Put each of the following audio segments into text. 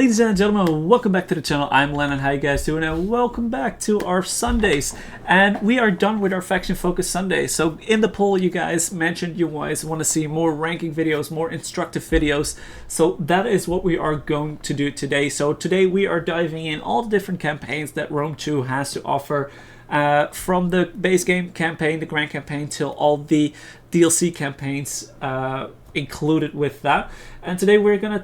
Ladies and gentlemen, welcome back to the channel. I'm Lennon. How you guys doing? And welcome back to our Sundays. And we are done with our faction focus Sundays. So in the poll, you guys mentioned you guys want to see more ranking videos, more instructive videos. So that is what we are going to do today. So today we are diving in all the different campaigns that Rome 2 has to offer. From the base game campaign, the grand campaign, till all the DLC campaigns included with that. And today we're gonna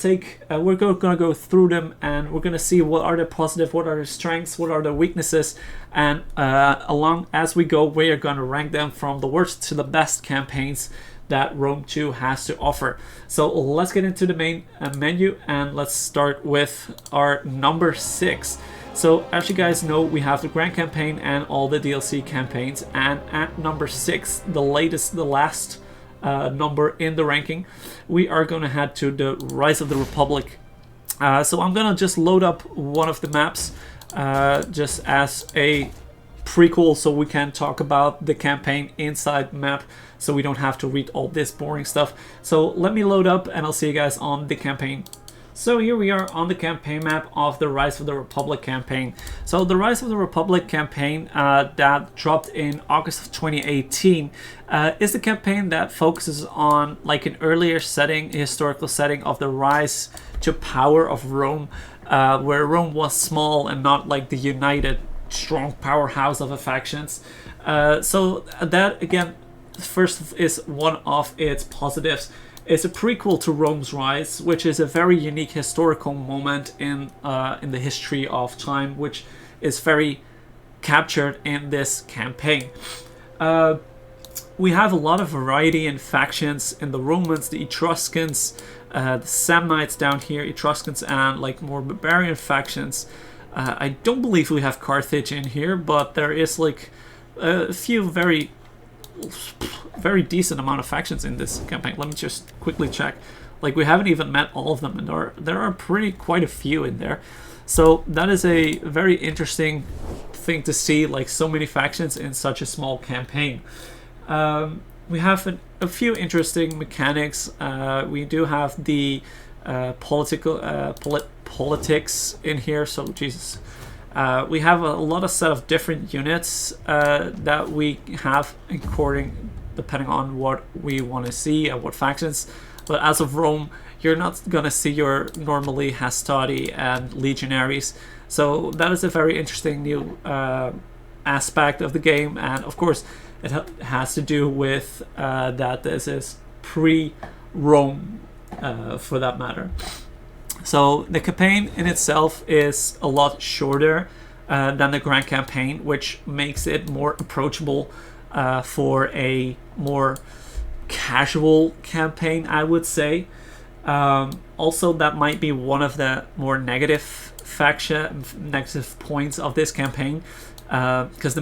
go through them, and we're gonna see what are the positive, what are the strengths, what are the weaknesses, and along as we go, we are gonna rank them from the worst to the best campaigns that Rome 2 has to offer. So let's get into the main menu, and let's start with our number 6. So as you guys know, we have the grand campaign and all the DLC campaigns, and at number 6, the last number in the ranking, we are going to head to the Rise of the Republic. So I'm going to just load up one of the maps just as a prequel, so we can talk about the campaign inside map, so we don't have to read all this boring stuff. So let me load up, and I'll see you guys on the campaign. So here we are on the campaign map of the Rise of the Republic campaign. So the Rise of the Republic campaign that dropped in August of 2018 is the campaign that focuses on like an earlier setting, historical setting of the rise to power of Rome, where Rome was small and not like the united, strong powerhouse of the factions. So that again, first is one of its positives. It's a prequel to Rome's rise, which is a very unique historical moment in the history of time, which is very captured in this campaign. We have a lot of variety in factions in the Romans, the Etruscans, the Samnites down here, Etruscans, and like more barbarian factions. I don't believe we have Carthage in here, but there is like a few very decent amount of factions in this campaign. Let me just quickly check. Like, we haven't even met all of them, and there are quite a few in there. So that is a very interesting thing to see, like so many factions in such a small campaign. We have a few interesting mechanics. We do have the politics in here. So Jesus. We have a lot of set of different units that we have according, depending on what we want to see and what factions. But as of Rome, you're not gonna see your normally Hastati and legionaries. So that is a very interesting new aspect of the game, and of course it has to do with that this is pre-Rome for that matter. So the campaign in itself is a lot shorter than the grand campaign, which makes it more approachable for a more casual campaign, I would say. Also, that might be one of the more negative points of this campaign, because the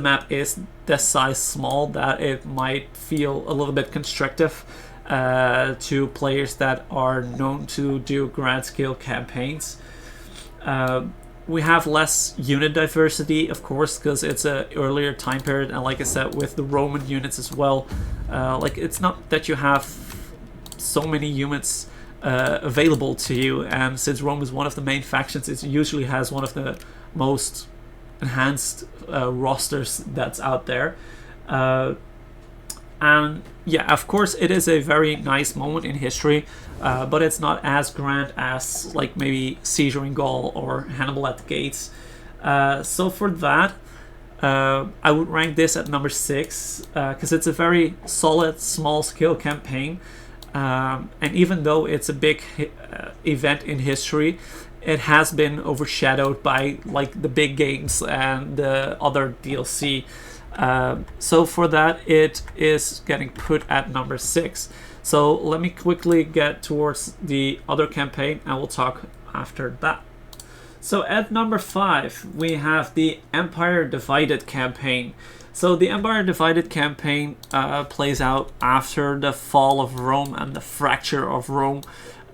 map is this size small that it might feel a little bit constrictive to players that are known to do grand scale campaigns. We have less unit diversity, of course, because it's an earlier time period, and like I said, with the Roman units as well, like it's not that you have so many units available to you, and since Rome is one of the main factions, it usually has one of the most enhanced rosters that's out there. And yeah, of course, it is a very nice moment in history, but it's not as grand as like maybe Caesar in Gaul or Hannibal at the Gates. So for that, I would rank this at number 6, because it's a very solid, small-scale campaign. And even though it's a big event in history, it has been overshadowed by like the big games and the other DLC. So for that, it is getting put at number 6. So let me quickly get towards the other campaign, and we'll talk after that. So at number 5, we have the Empire Divided campaign. So the Empire Divided campaign plays out after the fall of Rome and the fracture of Rome.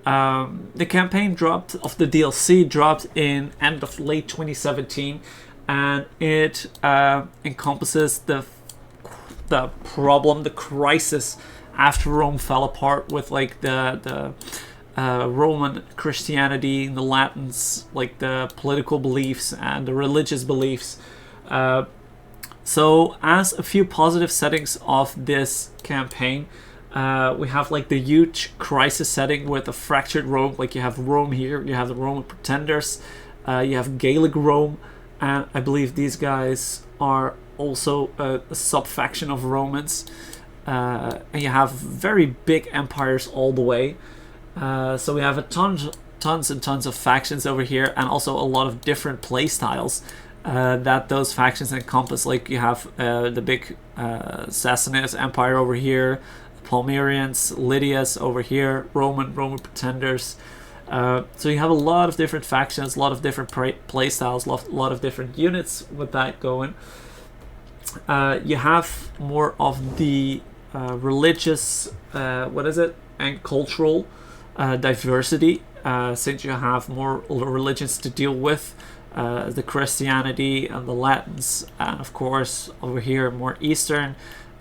The campaign the DLC dropped in end of late 2017. And it encompasses the problem, the crisis after Rome fell apart, with like the Roman Christianity, the Latins, like the political beliefs and the religious beliefs. So as a few positive settings of this campaign, we have like the huge crisis setting with a fractured Rome. Like you have Rome here, you have the Roman pretenders, you have Gaelic Rome, and I believe these guys are also a sub-faction of Romans. And you have very big empires all the way. So we have tons and tons of factions over here, and also a lot of different play styles that those factions encompass. Like you have the big Sassanid Empire over here, Palmyrians, Lydias over here, Roman pretenders. So you have a lot of different factions, a lot of different play styles, a lot of different units with that going. You have more of the religious, and cultural diversity, since you have more religions to deal with, the Christianity and the Latins, and of course over here more Eastern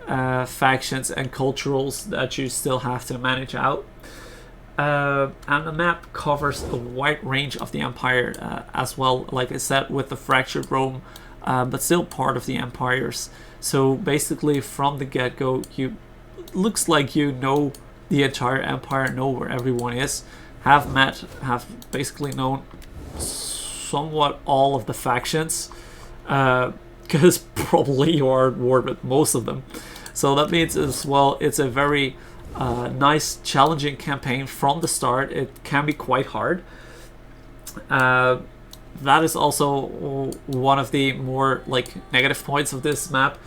factions and culturals that you still have to manage out. And the map covers a wide range of the empire as well, like I said, with the fractured Rome, but still part of the empires. So basically from the get-go, looks like you know the entire empire, know where everyone is, have basically known somewhat all of the factions, because probably you are at war with most of them. So that means as well it's a very nice, challenging campaign from the start. It can be quite hard. That is also one of the more like negative points of this map.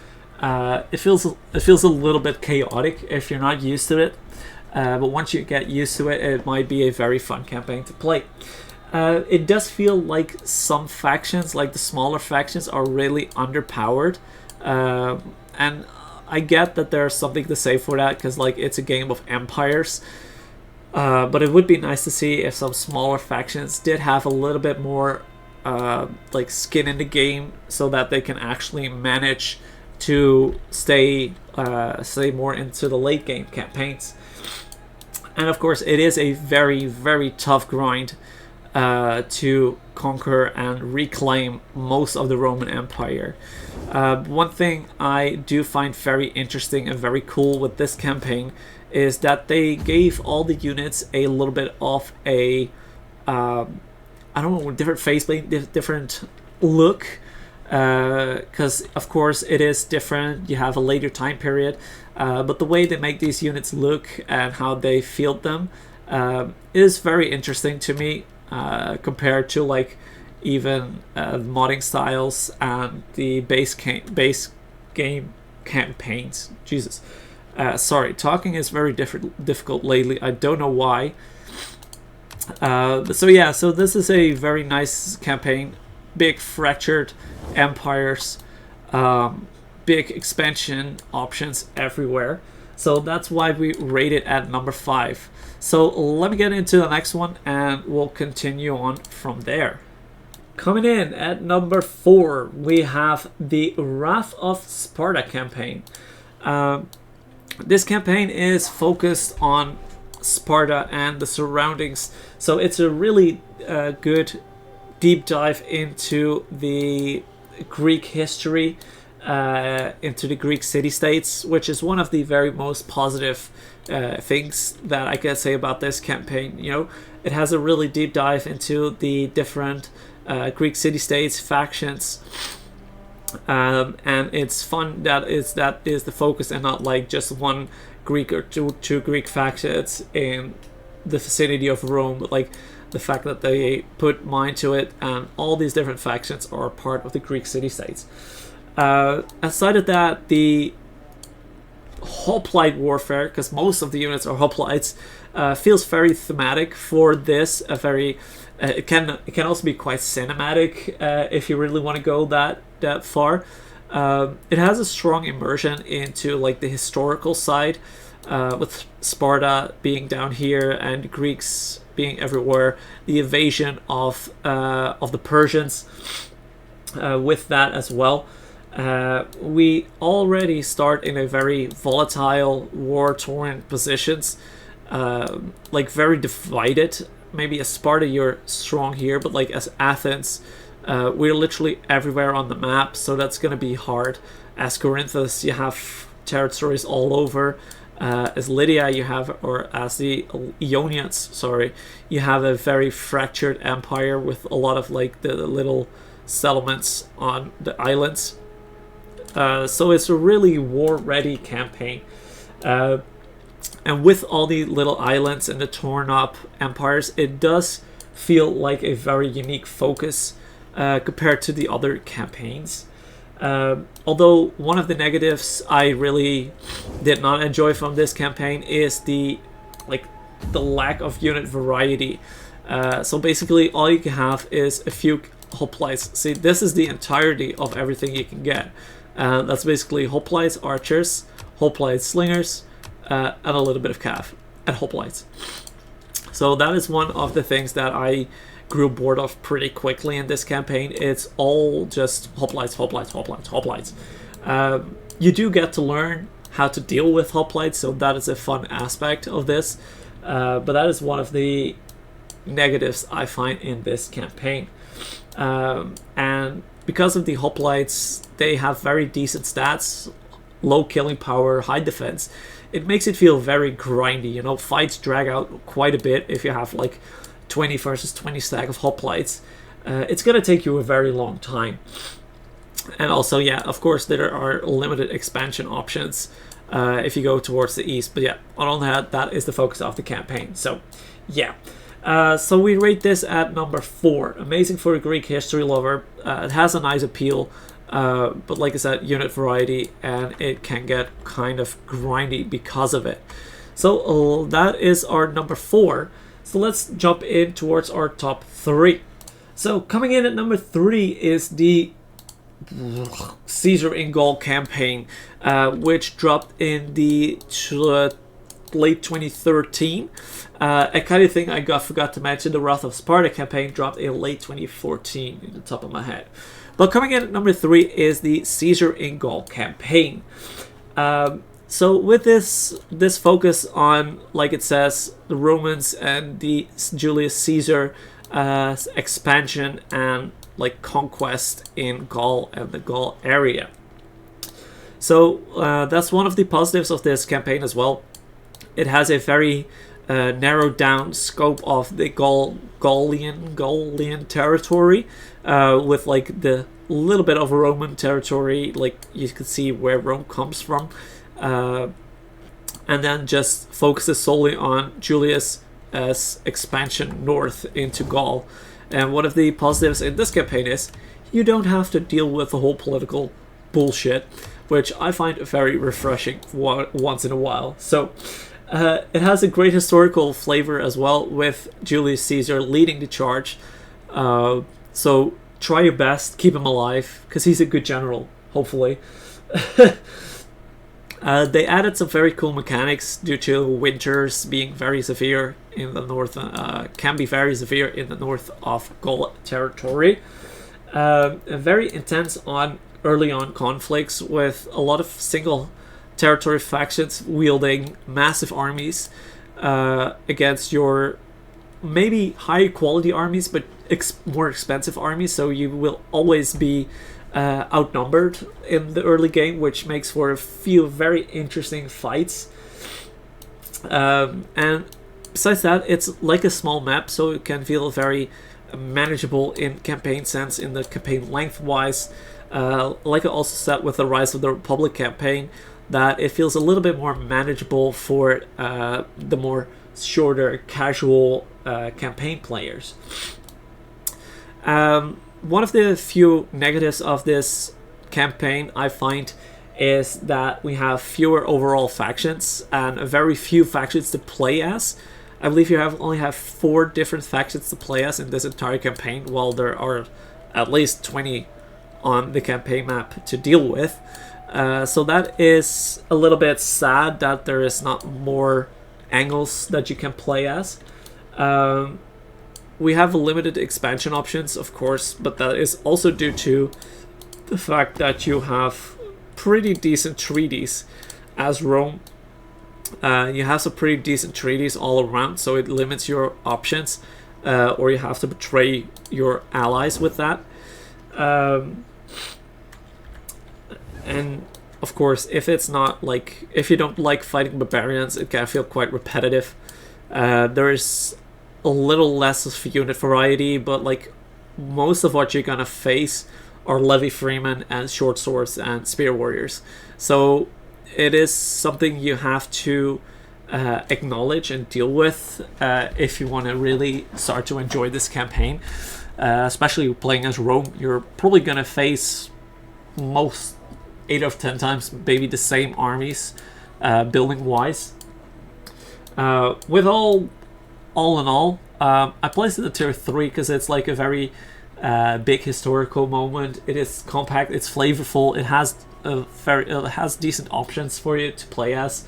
It feels a little bit chaotic if you're not used to it, but once you get used to it, it might be a very fun campaign to play. It does feel like some factions, like the smaller factions, are really underpowered, and I get that there's something to say for that, because like it's a game of empires, but it would be nice to see if some smaller factions did have a little bit more like skin in the game, so that they can actually manage to stay more into the late game campaigns. And of course it is a very, very tough grind to conquer and reclaim most of the Roman Empire. One thing I do find very interesting and very cool with this campaign is that they gave all the units a little bit of a different faceplate, different look, because of course it is different. You have a later time period, but the way they make these units look and how they field them is very interesting to me, compared to like even modding styles and the base game campaigns. Jesus, sorry, talking is very difficult lately. I don't know why. So this is a very nice campaign. Big fractured empires, big expansion options everywhere. So that's why we rate it at number 5. So let me get into the next one and we'll continue on from there. Coming in at number 4, we have the Wrath of Sparta campaign. This campaign is focused on Sparta and the surroundings. So it's a really good deep dive into the Greek history, into the Greek city-states, which is one of the very most positive things that I can say about this campaign. You know, it has a really deep dive into the different Greek city-states, factions, and it's fun that is the focus, and not like just one Greek or two Greek factions in the vicinity of Rome, but like the fact that they put mind to it, and all these different factions are part of the Greek city-states. Aside of that, the hoplite warfare, because most of the units are hoplites, feels very thematic for this. It can also be quite cinematic if you really want to go that far. It has a strong immersion into like the historical side, with Sparta being down here and Greeks being everywhere. The invasion of the Persians, with that as well. We already start in a very volatile, war-torn positions, like very divided. Maybe as Sparta you're strong here, but like as Athens, we're literally everywhere on the map, so that's gonna be hard. As Corinthus, you have territories all over. As Lydia, you have, or as the Ionians, sorry, you have a very fractured empire with a lot of like the little settlements on the islands. So it's a really war-ready campaign. And with all the little islands and the torn up empires, it does feel like a very unique focus compared to the other campaigns. Although one of the negatives I really did not enjoy from this campaign is the lack of unit variety. So basically all you can have is a few hoplites. See, this is the entirety of everything you can get. That's basically hoplites, archers, hoplites, slingers, and a little bit of cav and hoplites. So that is one of the things that I grew bored of pretty quickly in this campaign. It's all just hoplites, hoplites, hoplites, hoplites. You do get to learn how to deal with hoplites, so that is a fun aspect of this. But that is one of the negatives I find in this campaign. And because of the hoplites, they have very decent stats, low killing power, high defense. It makes it feel very grindy. You know, fights drag out quite a bit if you have like 20 versus 20 stack of hoplites. It's gonna take you a very long time. And also, yeah, of course, there are limited expansion options if you go towards the east. But yeah, on that is the focus of the campaign. So, yeah. So we rate this at number 4. Amazing for a Greek history lover. It has a nice appeal, but like I said, unit variety, and it can get kind of grindy because of it. So that is our number 4. So let's jump in towards our top 3. So coming in at number 3 is the Caesar in Gaul campaign, which dropped in the late 2013. A kind of thing I forgot to mention, the Wrath of Sparta campaign dropped in late 2014 in the top of my head. But coming in at number 3 is the Caesar in Gaul campaign. So with this focus on, like it says, the Romans and the Julius Caesar expansion and like conquest in Gaul and the Gaul area. So that's one of the positives of this campaign as well. It has a very narrowed down scope of the Gaulian territory, with like the little bit of Roman territory, like you can see where Rome comes from, and then just focuses solely on Julius' expansion north into Gaul. And one of the positives in this campaign is you don't have to deal with the whole political bullshit, which I find very refreshing once in a while. So it has a great historical flavor as well, with Julius Caesar leading the charge. So try your best, keep him alive, because he's a good general, hopefully. They added some very cool mechanics due to winters being very severe in the north, can be very severe in the north of Gaul territory. Very intense early on conflicts with a lot of single territory factions wielding massive armies against your maybe higher quality armies, but more expensive armies. So you will always be outnumbered in the early game, which makes for a few very interesting fights. And besides that, it's like a small map, so it can feel very manageable in campaign sense, in the campaign length-wise. Like I also said with the Rise of the Republic campaign, that it feels a little bit more manageable for the more shorter, casual campaign players. One of the few negatives of this campaign, I find, is that we have fewer overall factions and very few factions to play as. I believe you only have 4 different factions to play as in this entire campaign, while there are at least 20 on the campaign map to deal with. So that is a little bit sad that there is not more angles that you can play as. We have limited expansion options, of course, but that is also due to the fact that you have pretty decent treaties as Rome You have some pretty decent treaties all around, so it limits your options, or you have to betray your allies with that. And of course, if you don't like fighting barbarians, it can feel quite repetitive. There's a little less of unit variety, but like most of what you're gonna face are levy freemen and short swords and spear warriors. So it is something you have to acknowledge and deal with if you want to really start to enjoy this campaign. Especially playing as Rome, you're probably gonna face most 8 of 10 times maybe the same armies, building wise. With all in all, I placed it at tier 3 because it's like a very big historical moment. It is compact, it's flavorful, it has decent options for you to play as.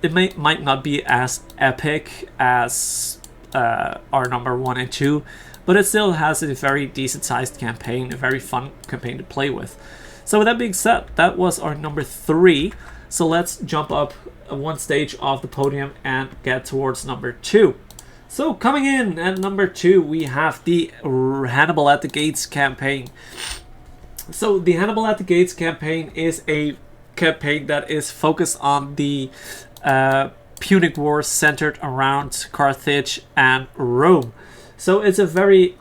It might not be as epic as our number 1 and 2, but it still has a very decent sized campaign, a very fun campaign to play with. So with that being said, that was our number 3. So let's jump up one stage off the podium and get towards number 2. So coming in at number 2, we have the Hannibal at the Gates campaign. So the Hannibal at the Gates campaign is a campaign that is focused on the Punic Wars centered around Carthage and Rome. So it's a very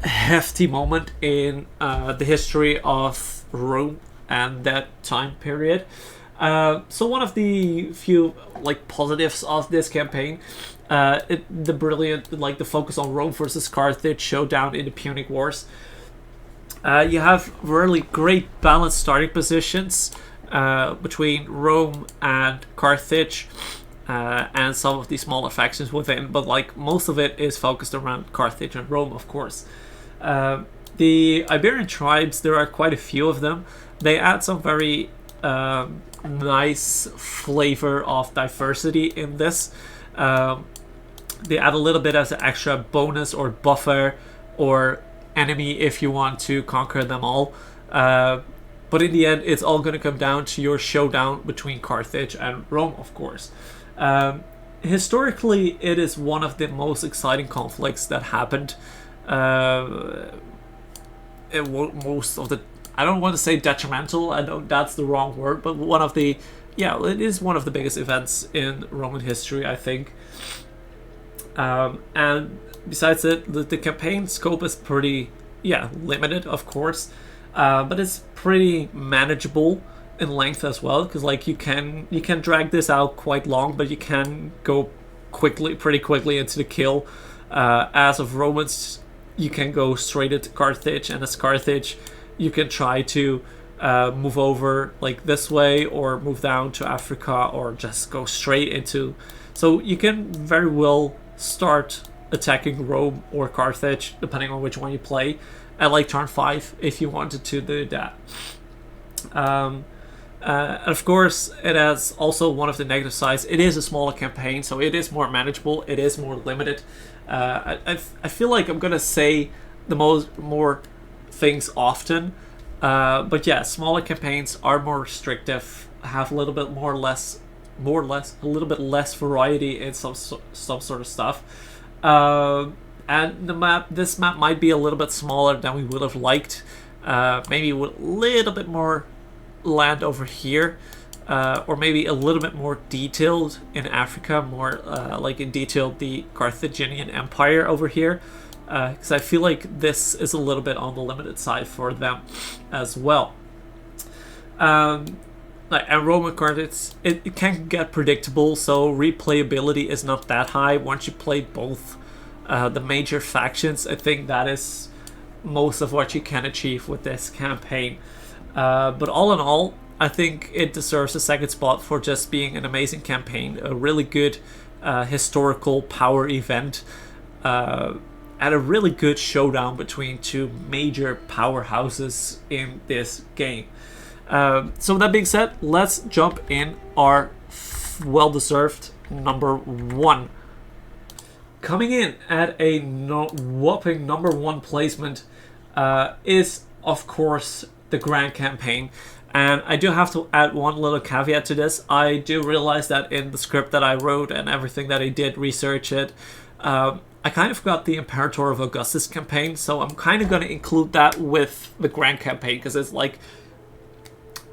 hefty moment in the history of Rome and that time period. So one of the few positives of this campaign, the focus on Rome versus Carthage showdown in the Punic Wars. You have really great balanced starting positions between Rome and Carthage, and some of the smaller factions within, but most of it is focused around Carthage and Rome, of course. The Iberian tribes, there are quite a few of them. They add some very nice flavor of diversity in this. They add a little bit as an extra bonus or buffer or enemy if you want to conquer them all. But in the end, it's all going to come down to your showdown between Carthage and Rome, of course. Historically, it is one of the most exciting conflicts that happened. Most of the, I don't want to say detrimental, I know that's the wrong word, but it is one of the biggest events in Roman history, I think. And besides it, the campaign scope is pretty, limited, of course, but it's pretty manageable in length as well, because you can drag this out quite long, but you can go pretty quickly into the kill. As of Romans, you can go straight into Carthage, and as Carthage, you can try to move over this way, or move down to Africa, or just go straight into. So you can very well start attacking Rome or Carthage, depending on which one you play, at turn 5 if you wanted to do that. Of course, it has also one of the negative sides. It is a smaller campaign, so it is more manageable. It is more limited. I feel like I'm gonna say more things often, but yeah, smaller campaigns are more restrictive, have a little bit a little bit less variety in some sort of stuff. And this map might be a little bit smaller than we would have liked. Maybe with a little bit more land over here, or maybe a little bit more detailed in Africa, more in detailed the Carthaginian Empire over here, because I feel like this is a little bit on the limited side for them as well. And Roman Carthage, it can get predictable, so replayability is not that high once you play both the major factions. I think that is most of what you can achieve with this campaign. But all in all, I think it deserves a second spot for just being an amazing campaign, a really good historical power event, and a really good showdown between two major powerhouses in this game. So with that being said, let's jump in our well-deserved number 1. Coming in at a whopping number 1 placement is, of course, the Grand Campaign. And I do have to add one little caveat to this. I do realize that in the script that I wrote and everything that I did research it, I kind of got the Imperator of Augustus campaign, so I'm kind of going to include that with the Grand campaign, because it's like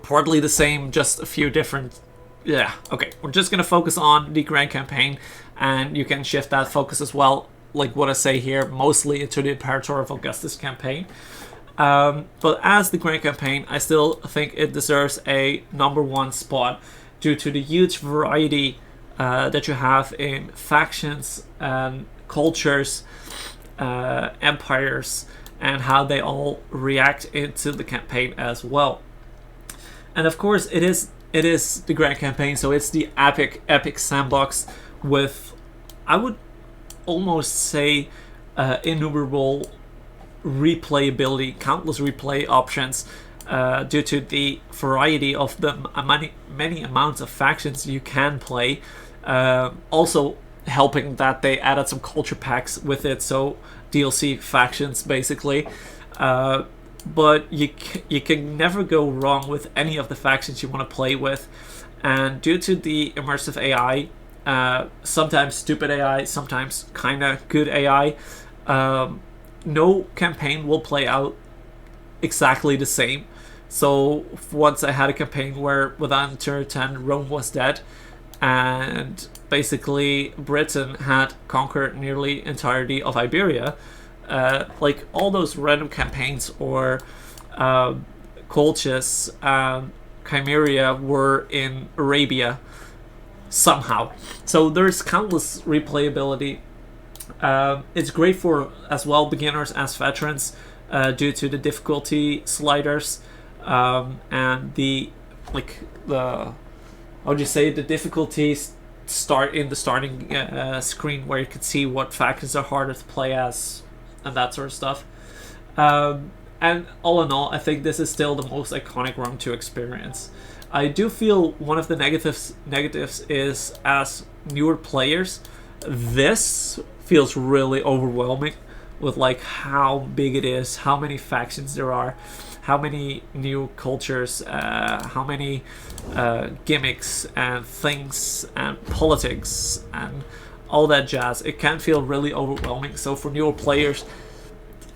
partly the same, just a few different... Yeah, okay. We're just going to focus on the Grand campaign, and you can shift that focus as well, like what I say here, mostly into the Imperator of Augustus campaign. But as the Grand campaign, I still think it deserves a #1 spot due to the huge variety that you have in factions and cultures, empires, and how they all react into the campaign as well. And of course, it is the Grand campaign, so it's the epic sandbox with, I would almost say, innumerable replayability, countless replay options, due to the variety of the many amounts of factions you can play. Also helping that they added some culture packs with it, so DLC factions basically. But you can never go wrong with any of the factions you want to play with. And due to the immersive AI, sometimes stupid AI, sometimes kind of good AI, no campaign will play out exactly the same. So once I had a campaign where within turn 10 Rome was dead, and basically Britain had conquered nearly entirety of Iberia. Like all those random campaigns or Colchis and Chimeria were in Arabia somehow. So there's countless replayability. It's great for as well beginners as veterans, due to the difficulty sliders, and the how would you say, the difficulties start in the starting screen, where you can see what factions are harder to play as and that sort of stuff. And all in all, I think this is still the most iconic Rome 2 experience. I do feel one of the negatives is, as newer players, this feels really overwhelming with like how big it is, how many factions there are, how many new cultures, how many gimmicks and things and politics and all that jazz. It can feel really overwhelming. So for newer players,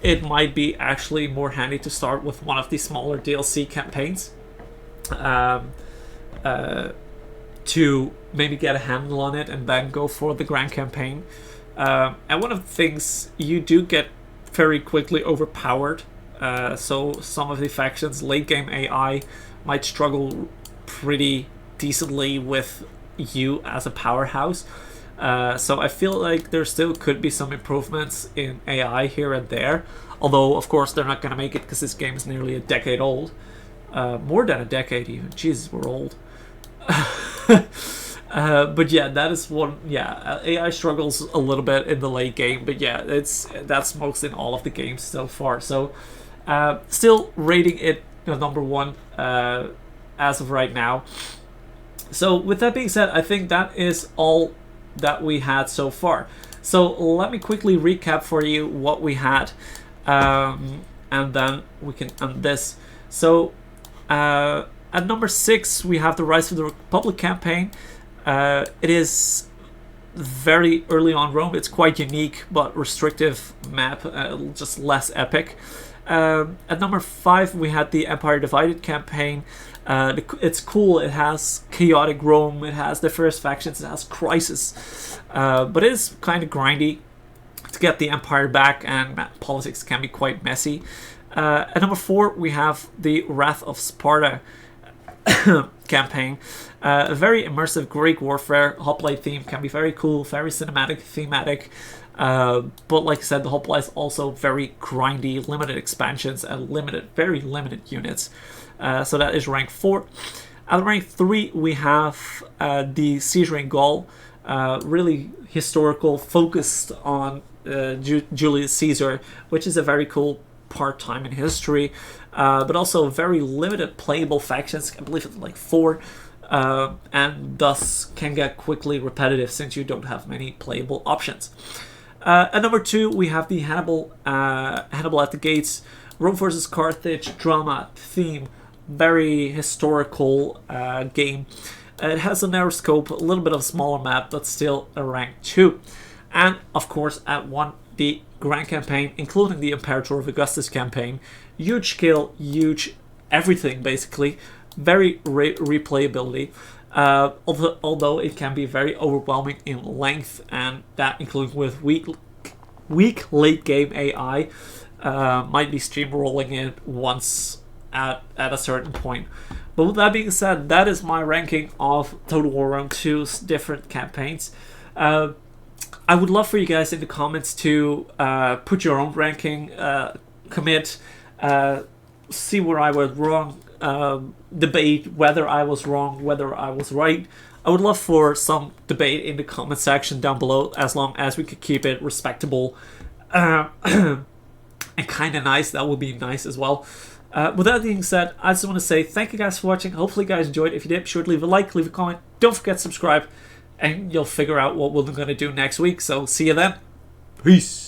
it might be actually more handy to start with one of these smaller DLC campaigns, to maybe get a handle on it and then go for the Grand campaign. And one of the things, you do get very quickly overpowered. So some of the factions, late game AI might struggle pretty decently with you as a powerhouse. So I feel like there still could be some improvements in AI here and there. Although, of course, they're not going to make it because this game is nearly a decade old. More than a decade even. Jesus, we're old. But yeah, that is one. Yeah, AI struggles a little bit in the late game, but yeah, that's most in all of the games so far. So, still rating it #1 as of right now. So with that being said, I think that is all that we had so far. So let me quickly recap for you what we had, and then we can end this. So at number 6 we have the Rise of the Republic campaign. It is very early on Rome. It's quite unique but restrictive map, just less epic. At number 5 we had the Empire Divided campaign. It's cool. It has chaotic Rome, it has the first factions, it has crisis, but it is kind of grindy to get the empire back, and politics can be quite messy. At number 4 we have the Wrath of Sparta campaign. A very immersive Greek warfare hoplite theme, can be very cool, very cinematic, thematic. But like I said, the hoplite is also very grindy, limited expansions and very limited units. So that is rank 4. At rank 3 we have the Caesar in Gaul, really historical, focused on Julius Caesar, which is a very cool part-time in history, but also very limited playable factions. I believe it's like 4, and thus can get quickly repetitive since you don't have many playable options. At number 2 we have the Hannibal at the Gates, Rome versus Carthage drama theme very historical game. It has a narrow scope, a little bit of a smaller map, but still a rank 2. And of course, at 1, the Grand Campaign, including the Imperator of Augustus campaign. Huge skill, huge everything basically. Very replayability. Although it can be very overwhelming in length, and that including with weak late game AI, might be streamrolling it once at a certain point. But with that being said, that is my ranking of Total War Rome 2's different campaigns. I would love for you guys in the comments to put your own ranking, commit, see where I was wrong, debate whether I was wrong, whether I was right. I would love for some debate in the comment section down below, as long as we could keep it respectable and kind of nice. That would be nice as well. With that being said, I just want to say thank you guys for watching. Hopefully you guys enjoyed. If you did, be sure to leave a like, leave a comment. Don't forget to subscribe, and you'll figure out what we're going to do next week. So see you then. Peace.